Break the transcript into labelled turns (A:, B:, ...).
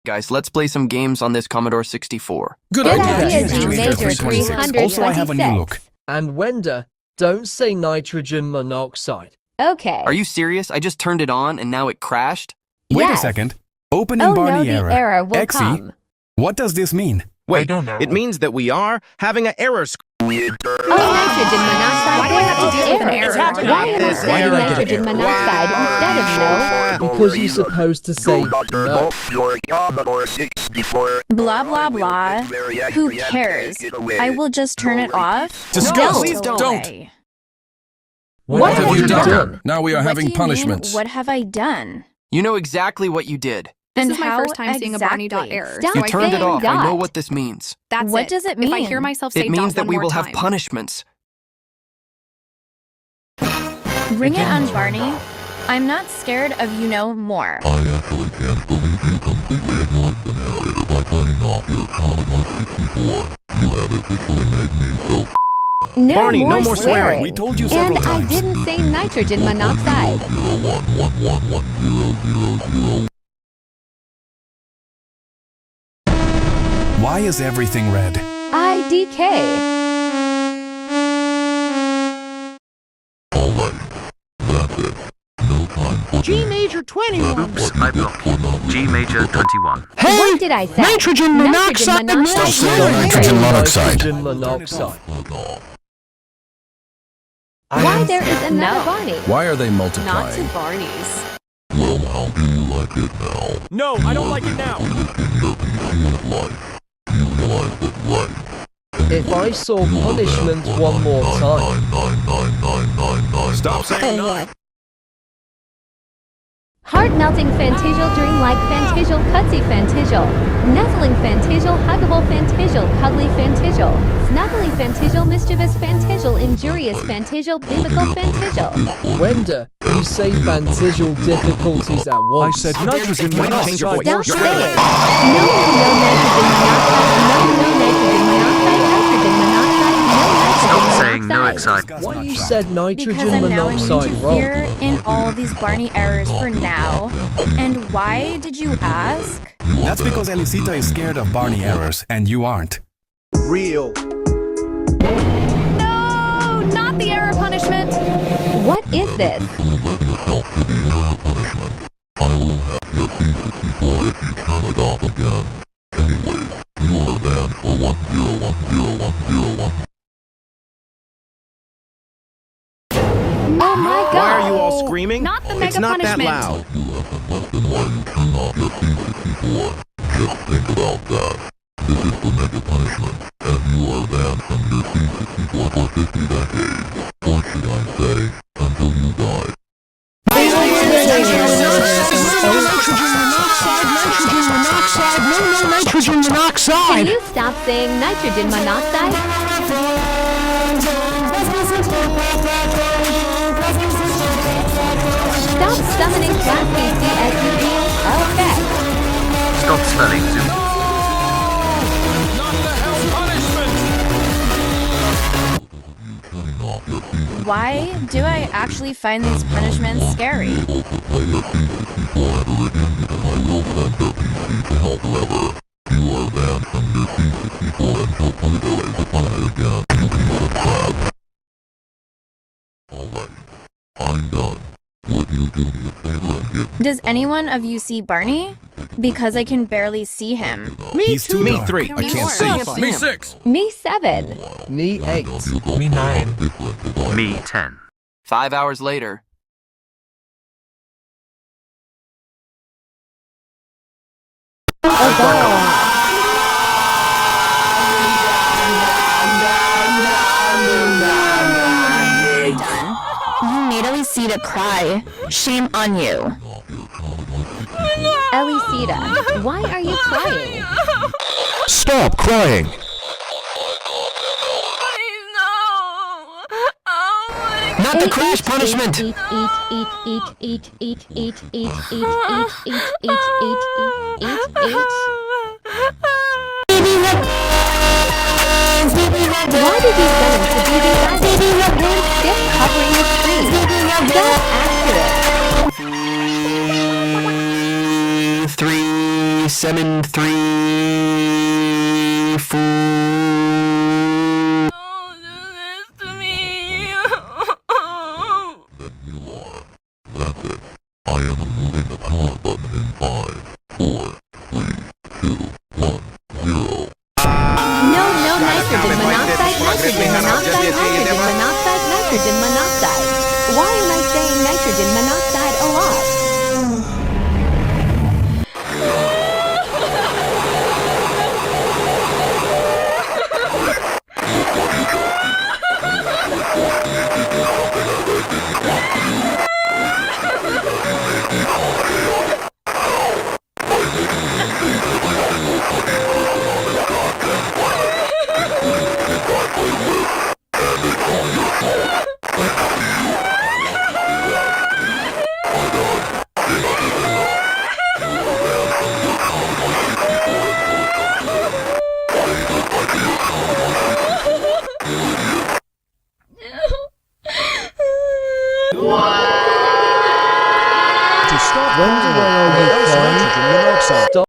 A: Guys, let's play some games on this Commodore 64.
B: Good
C: idea,
B: idea,
C: Major
B: 326. Also, I have a new
C: 326.
B: look.
D: And Wenda, don't say nitrogen monoxide.
C: Okay.
A: Are you serious? I just turned it on and now it crashed?
B: Wait a
C: Yes.
B: second. Open
C: Oh
B: in Barney
C: no, the error will
B: Exe,
C: come.
B: what does this mean?
E: Wait, it means that we are having an error.
C: Oh, nitrogen monoxide.
F: Why do I have to deal with an error?
C: Why am I
E: This
C: saying
E: error.
C: nitrogen monoxide instead of no?
D: Because you're supposed to say no.
F: Blah, blah, blah. Who cares? I will just turn it off.
B: Discuss.
F: No,
A: please don't.
F: Away.
D: What have you done?
B: Now we are
F: What
B: having
F: do you
B: punishments.
F: mean, what have I done?
A: You know exactly what you did.
G: This
F: And
G: is my
F: how
G: first time seeing a Barney dot
F: exactly?
G: error.
C: Stop
A: You
G: so I
A: turned it
C: saying
A: off. I know
C: dot.
A: what this means.
G: That's
F: What
G: it.
F: does it
G: If I
F: mean?
G: hear myself say
A: It means
G: dot
A: that we
G: one
A: will
G: more
A: have
G: time.
A: punishments.
F: Bring it on, Barney. I'm not scared of you no more.
H: I actually can't believe you completely ignored the narrator by turning off your Commodore 64. You have officially made me so
C: No
E: Barney,
C: more
E: no more swearing.
B: We told you several
C: And I
B: times.
C: didn't say nitrogen monoxide.
H: 011111000.
B: Why is everything red?
C: IDK.
H: Alright, that's it. No time for
I: G major 21.
H: Oops, I blocked you.
J: G major 21.
C: What did I say?
I: Nitrogen monoxide.
B: Stop saying
C: No,
B: nitrogen monoxide.
D: Nitrogen monoxide.
H: fuck off.
C: Why there is another
F: No.
C: Barney?
B: Why are they
F: Not to
B: multiplying?
F: Barney's.
H: Well, how do you like it now?
I: No, I don't like it now.
H: Risking your PC of life. You realize that life.
D: If I saw punishment one more time,
H: 9999999.
E: Stop saying no.
C: Heart-melting Fantasia, dream-like Fantasia, cutsy Fantasia, nuzzling Fantasia, huggable Fantasia, cuddly Fantasia, snuggly Fantasia, mischievous Fantasia, injurious Fantasia, biblical Fantasia.
D: Wenda, you say Fantasia difficulties at once.
B: I said
E: Nitrogen monoxide.
C: Stop
E: You're
C: saying. No nitrogen monoxide, no nitrogen monoxide, nitrogen monoxide, no
J: Stop
C: nitrogen
J: saying no
C: monoxide.
J: excited.
D: Why you said
F: Because
D: nitrogen
F: I'm now immune
D: monoxide
F: to
D: wrong?
F: fear in all these Barney errors for now. And why did you ask?
B: That's because Elisita is scared of Barney errors, and you aren't.
I: Real.
F: No, not the error punishment.
C: What is this?
H: I will have your P64 if you turn it off again. Anyways, you are banned for 10101010.
C: Oh my god.
E: Why are you all screaming?
G: Not the
E: It's
G: mega
E: not that
G: punishment.
E: loud.
H: You have been less than why you turn off your P64. Just think about that. This is the mega punishment, and you are banned from your P64 for 50 decades. Or should I say, until you die.
I: Nitrogen
C: Can
I: monoxide.
C: you stop saying nitrogen monoxide? Stop summoning Cat PC as you do. Okay.
J: Stop spelling Zoom.
H: Turning off your P64
F: Why do I actually find these punishments scary?
H: to play your P64 ever again because I will send your PC to hell forever. You are banned from your P64 until Pluto is upon it again. You piece of crap. Alright, I'm done. Would you do me a favor and give
F: Does anyone of you see Barney? Because I can barely see him.
B: He's too
E: Me
B: dark.
E: 3.
B: I can't see.
E: Me
B: 6.
C: Me 7.
D: Me 8.
H: Me 9.
J: Me 10.
A: 5 hours later.
F: Done. You made Elisita cry. Shame on you.
C: Elisita, why are you crying?
B: Stop crying.
A: Not the crash punishment!
C: Eat, eat, eat, eat, eat, eat, eat, eat, eat, eat, eat, eat, eat, eat, eat. Why did you send him to BB Island? Hand stick covering the screen. That's accurate.
A: 3, 734.
F: Don't do this to me.
H: Then you are. That's it. I am removing the power button in 5, 4, 3, 2, 1, 0.
C: No, nitrogen monoxide, nitrogen monoxide, nitrogen monoxide, nitrogen monoxide. Why am I saying nitrogen monoxide a lot?
I: To stop
D: Wenda, where are you
I: nitrogen monoxide.
D: Stop.